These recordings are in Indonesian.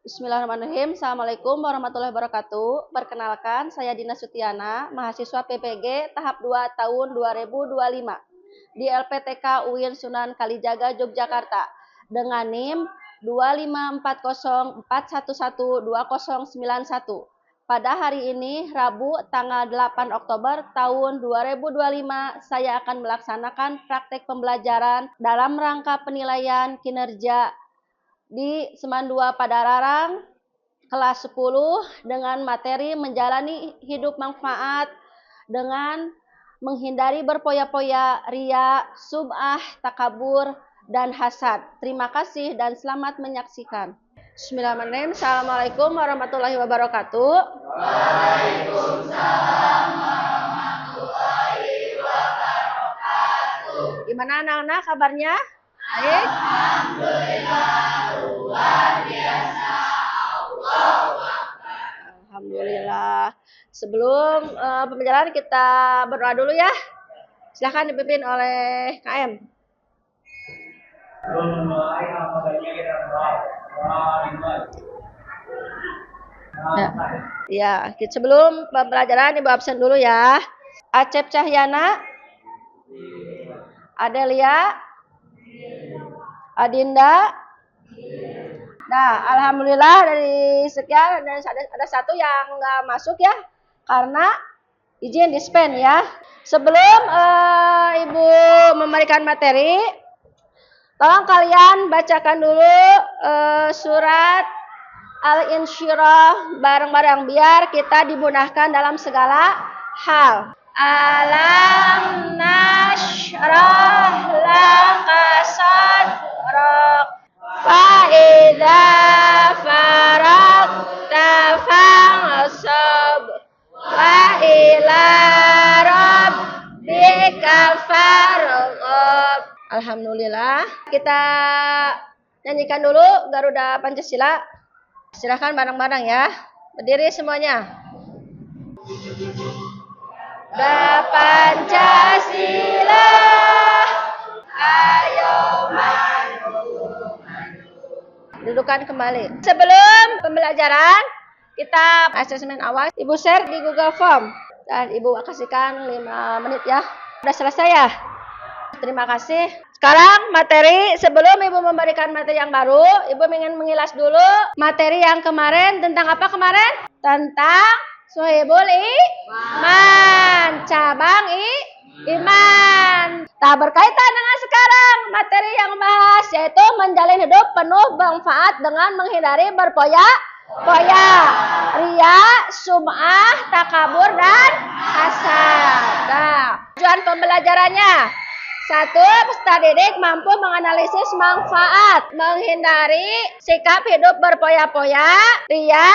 Bismillahirrahmanirrahim. Assalamualaikum warahmatullahi wabarakatuh. Perkenalkan, saya Dina Sutiana, mahasiswa PPG tahap 2 tahun 2025 di LPTK UIN Sunan Kalijaga, Yogyakarta dengan NIM 25404112091. Pada hari ini, Rabu, tanggal 8 Oktober tahun 2025, saya akan melaksanakan praktek pembelajaran dalam rangka penilaian kinerja di Seman 2 Padararang kelas 10 dengan materi menjalani hidup manfaat dengan menghindari berpoya-poya, ria, sum'ah, takabur, dan hasad. Terima kasih dan selamat menyaksikan. Bismillahirrahmanirrahim. Assalamualaikum warahmatullahi wabarakatuh. Waalaikumsalam warahmatullahi wabarakatuh. Gimana anak-anak kabarnya? Baik? Alhamdulillah, luar biasa. Alhamdulillah. Sebelum pembelajaran kita berdoa dulu ya. Silahkan dipimpin oleh KM. Ya, sebelum pembelajaran Ibu absen dulu ya. Acep Cahyana, Adelia, Adinda. Nah, alhamdulillah dari sekian ada satu yang nggak masuk ya, karena izin dispen ya. Sebelum Ibu memberikan materi, tolong kalian bacakan dulu surat Al-Insyirah bareng-bareng biar kita dimudahkan dalam segala hal. Alam nashrah laka sadrak fa'idha faragta fansab wa ila rabbika farghab. Alhamdulillah. Kita nyanyikan dulu Garuda Pancasila. Silahkan bareng-bareng ya. Berdiri semuanya. Da Pancasila, ayo maju. Dudukan kembali. Sebelum pembelajaran, kita asesmen awal. Ibu share di Google Form. Dan Ibu kasihkan 5 menit ya. Sudah selesai ya? Terima kasih. Sekarang materi, sebelum Ibu memberikan materi yang baru, Ibu ingin mengilas dulu materi yang kemarin. Tentang apa kemarin? Tentang Sohibul Iman, cabang iman. Tak berkaitan dengan sekarang, materi yang bahas yaitu menjalin hidup penuh manfaat dengan menghindari berpoya-poya, ria, sum'ah, takabur, dan hasad. Nah, tujuan pembelajarannya. 1. Peserta didik mampu menganalisis manfaat, menghindari sikap hidup berpoya-poya, ria,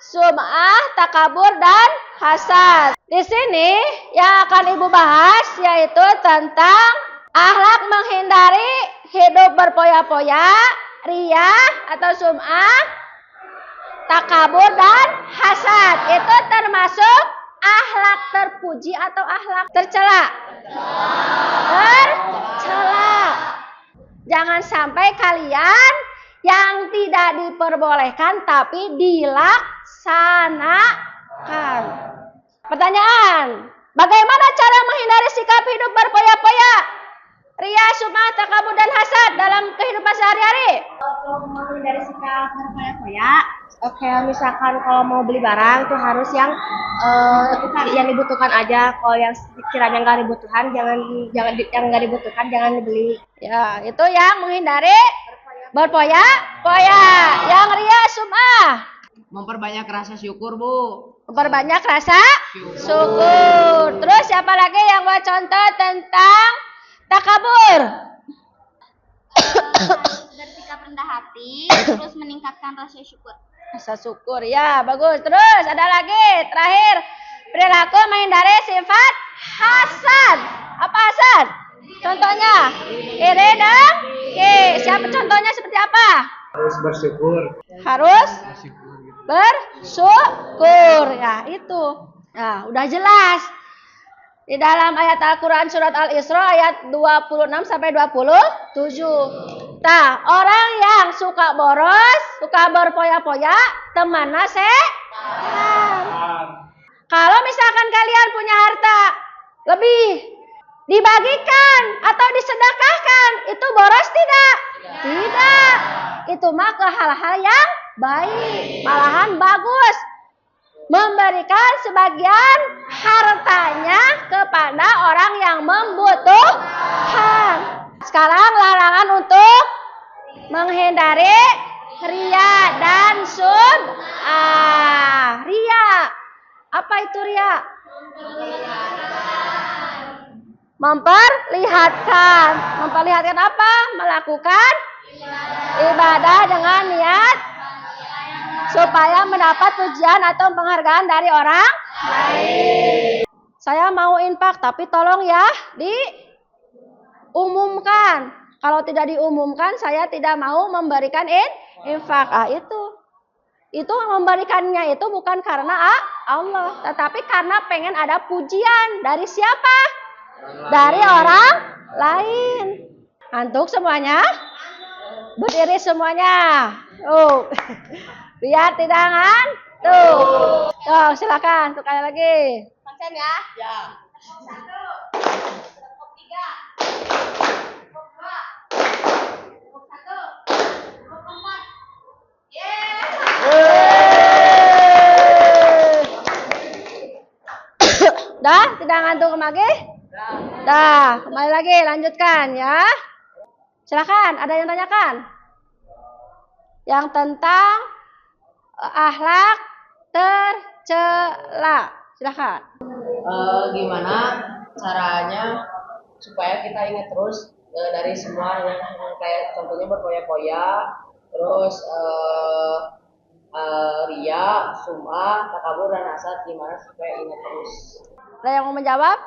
sum'ah, takabur, dan hasad. Di sini yang akan Ibu bahas yaitu tentang akhlak menghindari hidup berpoya-poya, ria atau sum'ah, takabur, dan hasad. Itu termasuk akhlak terpuji atau akhlak tercela? Tercela. Jangan sampai kalian yang tidak diperbolehkan tapi dilaksanakan. Pertanyaan, bagaimana cara menghindari sikap hidup berpoya-poya, ria, sum'ah, takabur, dan hasad dalam kehidupan sehari-hari? Untuk menghindari sikap berpoya-poya, misalkan kalau mau beli barang tuh harus yang dibutuhkan aja. Kalau yang sekiranya nggak dibutuhkan, jangan dibeli. Ya, itu yang menghindari berpoya-poya. Yang ria, sum'ah, memperbanyak rasa syukur, Bu. Memperbanyak rasa syukur. Terus siapa lagi yang buat contoh tentang takabur? Bersikap rendah hati, terus meningkatkan rasa syukur. Rasa syukur, ya bagus. Terus ada lagi, terakhir, perilaku menghindari sifat hasad. Apa hasad? Contohnya, iri dan siapa contohnya seperti apa? Harus bersyukur. Harus bersyukur. Ya, itu. Nah, udah jelas. Di dalam ayat Al-Quran surat Al-Isra ayat 26 sampai 27. Nah, orang yang suka boros, suka berpoya-poya, temannya setan. Kalau misalkan kalian punya harta lebih, dibagikan atau disedekahkan, itu boros tidak? Tidak. Itu mah ke hal-hal yang baik, malahan bagus. Memberikan sebagian hartanya kepada orang yang membutuhkan. Sekarang larangan untuk menghindari ria dan sum'ah. Ria. Apa itu ria? Memperlihatkan. Memperlihatkan apa? Melakukan ibadah dengan niat supaya mendapat pujian atau penghargaan dari orang lain. Saya mau infak, tapi tolong ya diumumkan. Kalau tidak diumumkan, saya tidak mau memberikan infak. Itu memberikannya itu bukan karena Allah, tetapi karena pengen ada pujian dari siapa? Dari orang lain. Antuk semuanya? Berdiri semuanya. Biar tidak ngantuk. Tuh, silakan sekali lagi. Konsen ya? Ya. 1, 3, 4. Dah, tidak ngantuk lagi? Dah, kembali lagi, lanjutkan ya. Silakan, ada yang tanyakan? Yang tentang akhlak tercela. Silakan. Gimana caranya supaya kita ingat terus dari semua yang kayak contohnya berpoya-poya, terus ria, sum'ah, takabur dan hasad, gimana supaya ingat terus? Ada yang mau menjawab?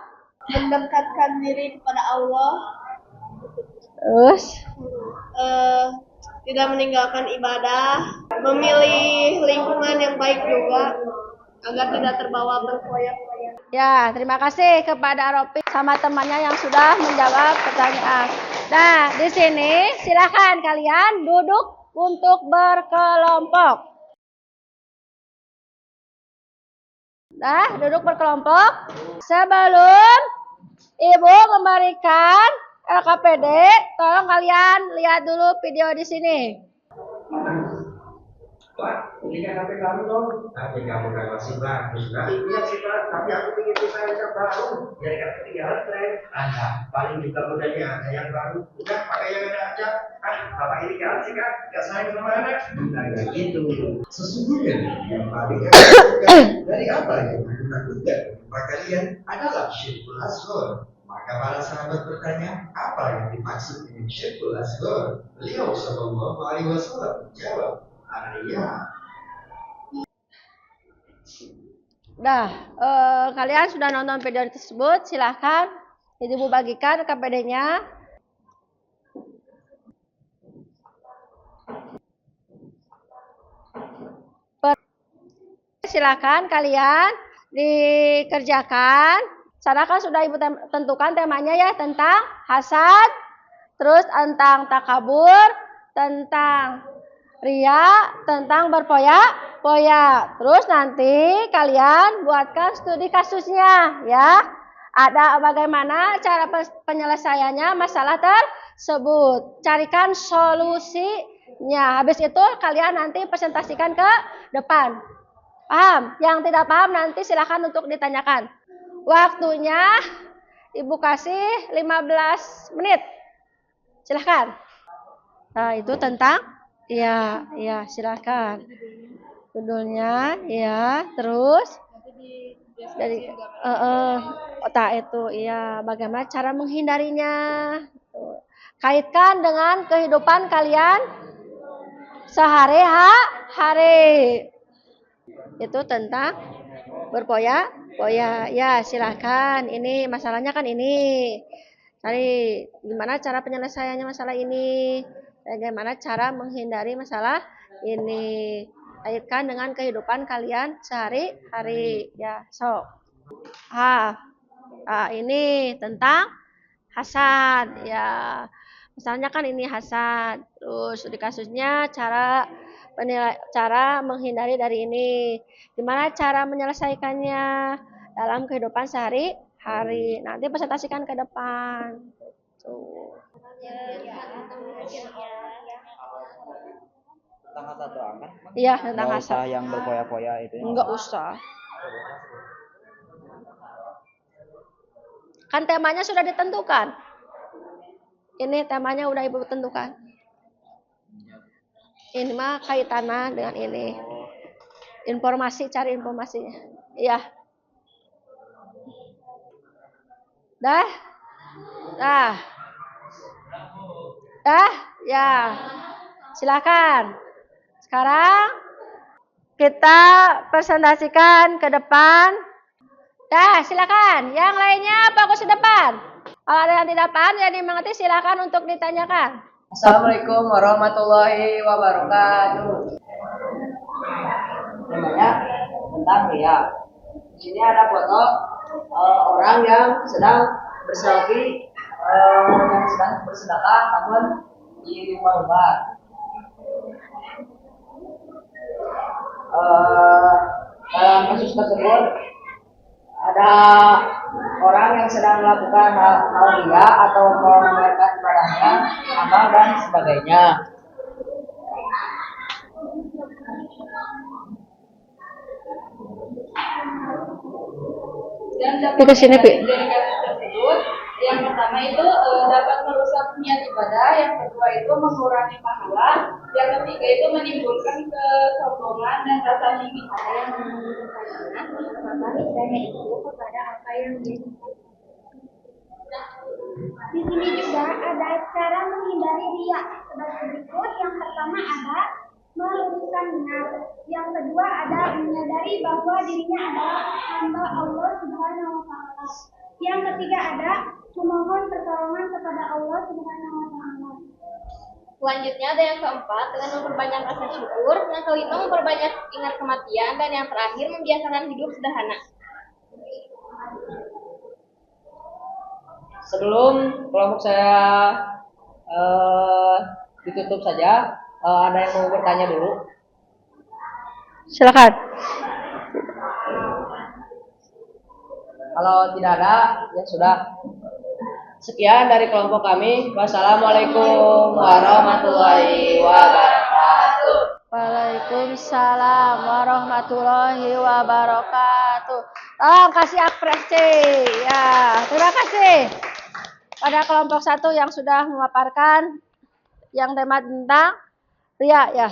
Mendekatkan diri kepada Allah, Terus tidak meninggalkan ibadah, memilih lingkungan yang baik juga agar tidak terbawa berpoya-poya. ya, terima kasih kepada Ropi sama temannya yang sudah menjawab pertanyaan. Nah, di sini silakan kalian duduk untuk berkelompok. Nah, duduk berkelompok. Sebelum Ibu memberikan LKPD, tolong kalian lihat dulu video di sini. Pak, belikan HP kamu dong. HP kamu kan masih bagus, nah. Iya sih Pak, tapi aku ingin desain yang baru. Biar gak ketinggalan tren. Ada, paling juga modelnya ada yang baru. Udah, pakai yang ada aja. Bapak ini kan sih kan, gak sayang sama anak. Nah, gak gitu. Sesungguhnya yang paling dari apa yang menakutkan bagi kalian adalah syirkul asghar. Maka para sahabat bertanya, apa yang dimaksud dengan syirkul asghar? Beliau sallallahu alaihi wasallam menjawab, Kalian sudah nonton video tersebut, silahkan Ibu bagikan KPD-nya. Silakan kalian dikerjakan. Sana kan sudah Ibu tentukan temanya ya, tentang hasad, terus tentang takabur, tentang ria, tentang berpoya-poya. Terus nanti kalian buatkan studi kasusnya ya. Ada bagaimana cara penyelesaiannya masalah tersebut. Carikan solusinya. Habis itu kalian nanti presentasikan ke depan. Paham? Yang tidak paham nanti silakan untuk ditanyakan. Waktunya Ibu kasih 15 menit. Silakan. Nah, itu tentang ya, silakan. Judulnya ya, terus dari itu ya, bagaimana cara menghindarinya. Kaitkan dengan kehidupan kalian sehari-hari. Itu tentang berpoya-poya. Ya, silakan. Ini masalahnya kan ini. Cari gimana cara penyelesaiannya masalah ini. Bagaimana cara menghindari masalah ini. Kaitkan dengan kehidupan kalian sehari-hari. Ya, ini tentang hasad. Ya, Misalnya kan ini hasad. Terus di kasusnya cara menghindari dari ini. Gimana cara menyelesaikannya dalam kehidupan sehari-hari. Nanti presentasikan ke depan. Tuh. Tentang hasad doang kan? Iya, tentang Nggak usah hasad. yang berfoya-foya itu ya. Enggak usah. Kan temanya sudah ditentukan. Ini temanya udah Ibu tentukan. Ini mah kaitannya dengan ini. Informasi, cari informasinya. Iya. Dah? Dah. Dah? Ya. Silakan. Sekarang kita presentasikan ke depan. Dah, silakan. Yang lainnya fokus ke depan. Kalau ada yang tidak paham, yang dimengerti silakan untuk ditanyakan. Assalamualaikum warahmatullahi wabarakatuh. Namanya tentang ria. Di sini ada foto orang yang sedang berselfie, yang sedang bersedekah namun di rumah. Dalam kasus tersebut ada orang yang sedang melakukan hal ria atau memamerkan ibadahnya, amal dan sebagainya. Dan Di sini, Pi. dari kasus tersebut, yang pertama itu dapat merusak niat ibadah, yang kedua itu mengurangi pahala, yang ketiga itu menimbulkan kesombongan dan rasa ingin. Yang maka niscaya itu kepada apa yang di sini juga ada cara menghindari riya sebagai berikut. Yang pertama ada meluruskan niat. Yang kedua ada menyadari bahwa dirinya adalah hamba Allah Subhanahu wa taala. Yang ketiga ada memohon pertolongan kepada Allah Subhanahu wa taala. Selanjutnya ada yang keempat dengan memperbanyak rasa syukur, yang kelima memperbanyak ingat kematian, dan yang terakhir membiasakan hidup sederhana. Sebelum kelompok saya ditutup saja, ada yang mau bertanya dulu? Silakan. Kalau tidak ada, ya sudah. Sekian dari kelompok kami. Wassalamualaikum warahmatullahi wabarakatuh. Waalaikumsalam warahmatullahi wabarakatuh. Tolong kasih apresiasi. Ya, terima kasih pada kelompok 1 yang sudah memaparkan yang tema tentang ria ya.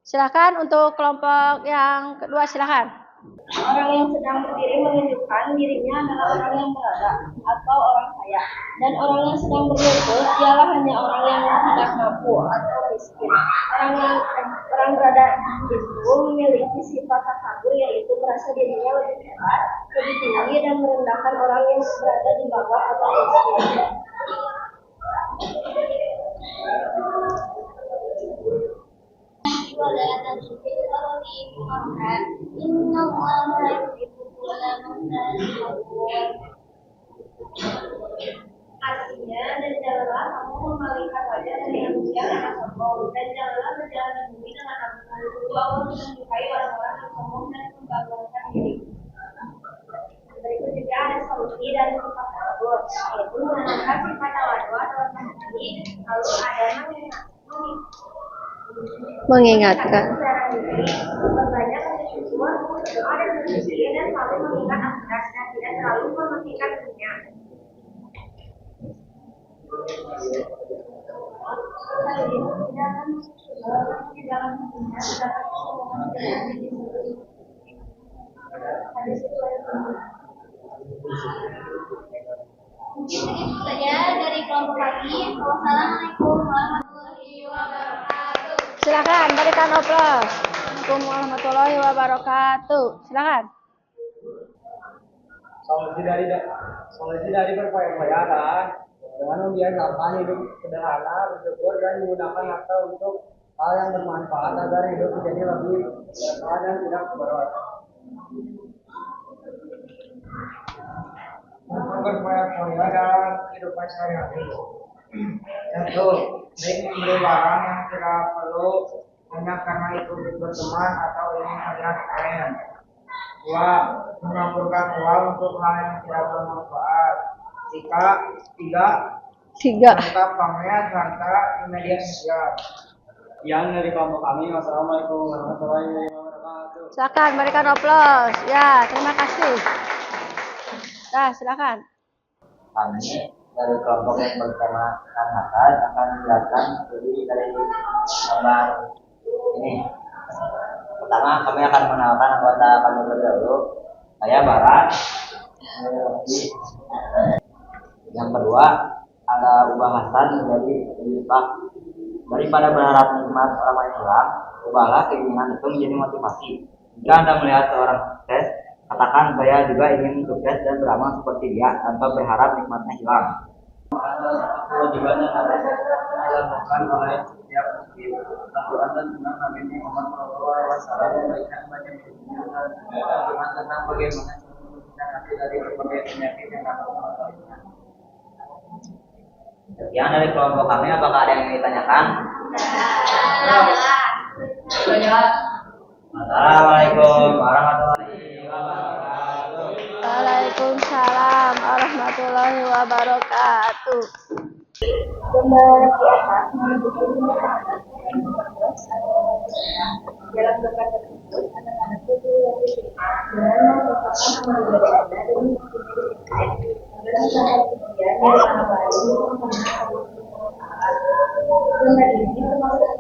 Silakan untuk kelompok yang kedua, silakan. Orang yang sedang berdiri menunjukkan dirinya adalah orang yang berada atau orang kaya, dan orang yang sedang berlutut ialah hanya orang yang tidak mampu atau miskin. Orang berada itu memiliki sifat takabur, yaitu merasa dirinya lebih hebat, lebih tinggi, dan merendahkan orang yang berada di bawah atau miskin. Artinya, dan janganlah kamu memalingkan wajah dari manusia karena sombong, dan janganlah berjalan di bumi dengan angkuh. Allah menyukai orang-orang yang sombong dan membanggakan diri. Berikut juga ada solusi dari sifat takabur, yaitu menanamkan sifat tawadhu atau rendah hati, lalu ada Mengingatkan. berbanyak rasa syukur, berdoa dan berzikir, dan selalu mengingat akhirat dan tidak terlalu mementingkan dunia. Mungkin segitu saja dari kelompok kami. Wassalamualaikum warahmatullahi wabarakatuh. Silakan berikan aplaus. Assalamualaikum warahmatullahi wabarakatuh. Silakan. Solusi dari berfoya-foya adalah dengan membiasakan hidup sederhana, bersyukur, dan menggunakan harta untuk hal yang bermanfaat agar hidup menjadi lebih berkah dan tidak berbuat. Berfoya-foya dalam kehidupan sehari-hari Satu, baik membeli barang yang tidak perlu hanya karena itu berteman atau ingin melihat tren. Dua, mengaburkan uang untuk hal yang tidak bermanfaat. Tiga, tetap pamer serta di media sosial. Yang dari kelompok kami, wassalamualaikum warahmatullahi wabarakatuh. Silakan berikan aplaus. Ya, terima kasih. Nah, silakan. Kami dari kelompok yang bersama Hasan akan menjelaskan studi dari gambar ini. Pertama, kami akan mengenalkan anggota kami terlebih dahulu. Saya Barat. Yang kedua, ada ubah Hasan menjadi Pak. Daripada berharap nikmat orang lain hilang, ubahlah keinginan itu menjadi motivasi. Jika Anda melihat seorang sukses, katakan saya juga ingin sukses dan beramal seperti dia tanpa berharap nikmatnya hilang. Kewajiban yang harus dilakukan oleh setiap muslim. Al-Quran dan Sunnah Nabi Muhammad SAW memberikan banyak argumen tentang bagaimana cara hati dari berbagai penyakit yang dapat mengalaminya. Sekian dari kelompok kami, apakah ada yang ingin ditanyakan? Assalamualaikum warahmatullahi wabarakatuh. Waalaikumsalam warahmatullahi wabarakatuh. Gambar di atas menunjukkan dalam gambar tersebut anak-anak itu dengan merupakan amal ibadah dan kemudian dari anak baru gambar ini termasuk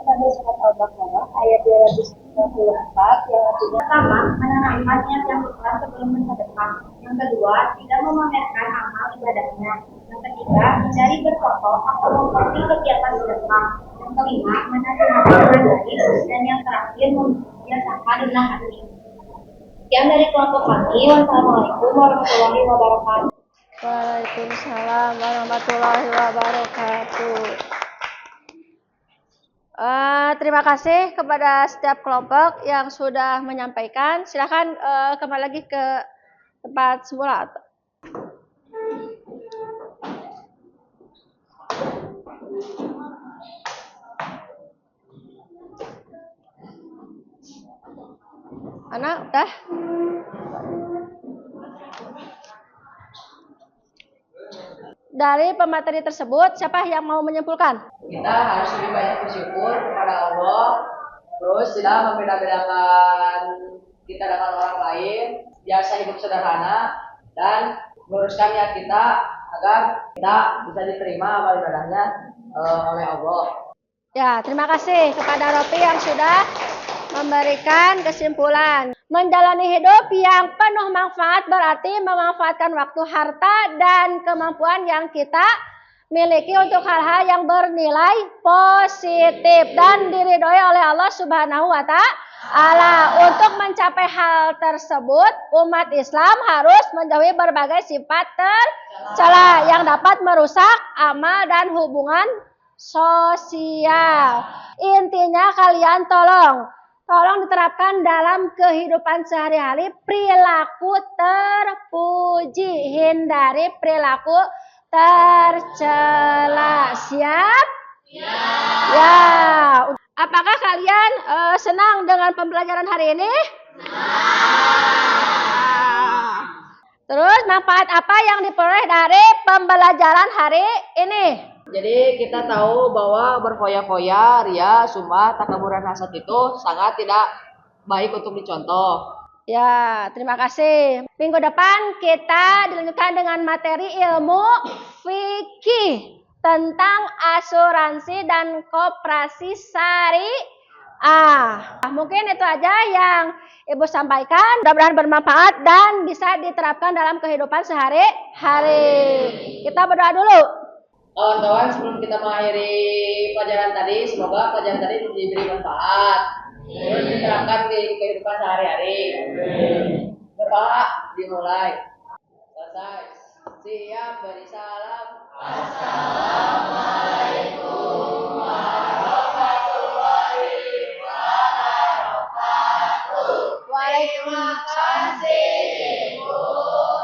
pada surat Al-Baqarah ayat 294 yang artinya pertama menanamkan niat yang ikhlas sebelum bersedekah, yang kedua tidak memamerkan amal ibadahnya, yang ketiga hindari berfoto atau memfoto kegiatan sedekah, yang kelima menasihati orang lain, dan yang terakhir membiasakan rendah hati. Sekian dari kelompok kami. Wassalamualaikum warahmatullahi wabarakatuh. Waalaikumsalam warahmatullahi wabarakatuh. Terima kasih kepada setiap kelompok yang sudah menyampaikan. Silakan kembali lagi ke tempat semula. Anak, udah? Dari pemateri tersebut, siapa yang mau menyimpulkan? Kita harus lebih banyak bersyukur kepada Allah, terus tidak membeda-bedakan kita dengan orang lain, biasa hidup sederhana, dan meluruskan niat kita agar kita bisa diterima amal ibadahnya oleh Allah. Ya, terima kasih kepada Ropi yang sudah memberikan kesimpulan. Menjalani hidup yang penuh manfaat berarti memanfaatkan waktu, harta, dan kemampuan yang kita miliki untuk hal-hal yang bernilai positif dan diridhoi oleh Allah Subhanahu wa Ta'ala. Untuk mencapai hal tersebut, umat Islam harus menjauhi berbagai sifat tercela yang dapat merusak amal dan hubungan sosial. Intinya kalian tolong diterapkan dalam kehidupan sehari-hari perilaku terpuji, hindari perilaku tercela. Siap? Ya. Apakah kalian senang dengan pembelajaran hari ini? Terus manfaat apa yang diperoleh dari pembelajaran hari ini? Jadi kita tahu bahwa berfoya-foya, ria, sumpah, takabur, dan hasad itu sangat tidak baik untuk dicontoh. Ya, terima kasih. Minggu depan kita dilanjutkan dengan materi ilmu fikih tentang asuransi dan koperasi syariah. Mungkin itu aja yang Ibu sampaikan. Mudah-mudahan bermanfaat dan bisa diterapkan dalam kehidupan sehari-hari. Kita berdoa dulu. Kawan-kawan, sebelum kita mengakhiri pelajaran tadi, semoga pelajaran tadi diberi manfaat, terus diterapkan di kehidupan sehari-hari. Berdoa dimulai. Selesai. Siap, beri salam. Assalamualaikum warahmatullahi wabarakatuh. Waalaikumsalam. Ibu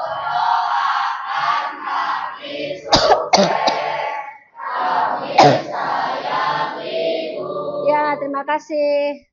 doakan kami sukses. Terima kasih.